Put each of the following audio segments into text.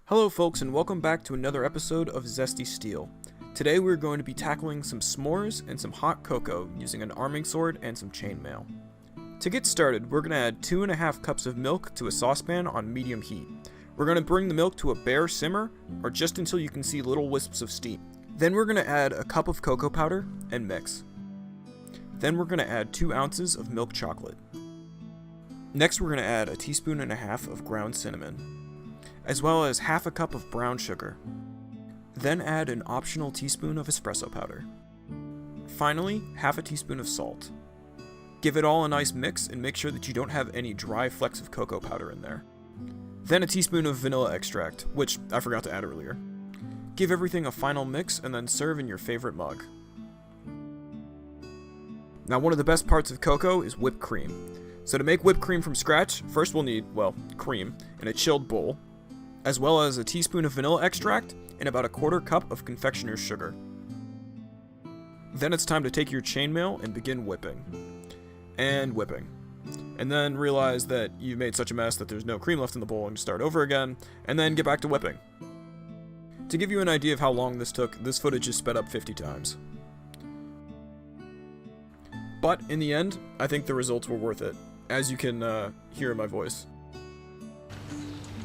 Hello folks, and welcome back to another episode of Zesty Steel. Today we're going to be tackling some s'mores and some hot cocoa using an arming sword and some chainmail. To get started, we're going to add 2.5 cups of milk to a saucepan on medium heat. We're going to bring the milk to a bare simmer, or just until you can see little wisps of steam. Then we're going to add a cup of cocoa powder and mix. Then we're going to add 2 ounces of milk chocolate. Next we're going to add 1.5 teaspoons of ground cinnamon, as well as half a cup of brown sugar. Then add an optional teaspoon of espresso powder. Finally, half a teaspoon of salt. Give it all a nice mix and make sure that you don't have any dry flecks of cocoa powder in there. Then a teaspoon of vanilla extract, which I forgot to add earlier. Give everything a final mix and then serve in your favorite mug. Now, one of the best parts of cocoa is whipped cream. So to make whipped cream from scratch, first we'll need, cream in a chilled bowl, as well as a teaspoon of vanilla extract and about 1/4 cup of confectioner's sugar. Then it's time to take your chainmail and begin whipping. And whipping. And then realize that you made such a mess that there's no cream left in the bowl and start over again, and then get back to whipping. To give you an idea of how long this took, this footage is sped up 50 times. But in the end, I think the results were worth it, as you can hear in my voice.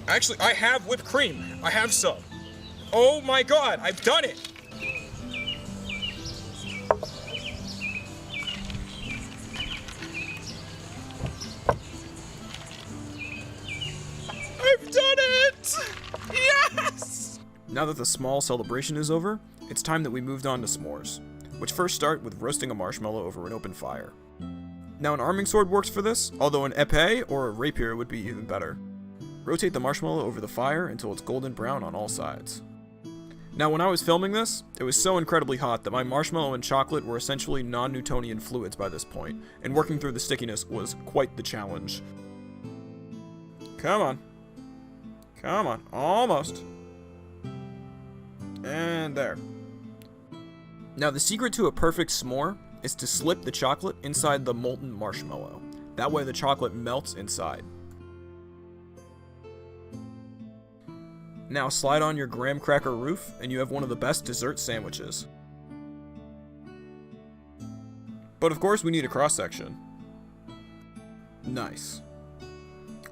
Actually, I have whipped cream. I have some. Oh my god, I've done it! I've done it! Yes! Now that the small celebration is over, it's time that we moved on to s'mores, which first start with roasting a marshmallow over an open fire. Now, an arming sword works for this, although an épée or a rapier would be even better. Rotate the marshmallow over the fire until it's golden brown on all sides. Now, when I was filming this, it was so incredibly hot that my marshmallow and chocolate were essentially non-Newtonian fluids by this point, and working through the stickiness was quite the challenge. Come on. Come on. Almost. And there. Now, the secret to a perfect s'more is to slip the chocolate inside the molten marshmallow. That way the chocolate melts inside. Now slide on your graham cracker roof and you have one of the best dessert sandwiches. But of course we need a cross section. Nice.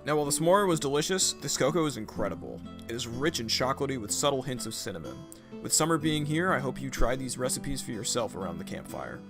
Now, while the s'more was delicious, this cocoa is incredible. It is rich and chocolatey with subtle hints of cinnamon. With summer being here, I hope you try these recipes for yourself around the campfire.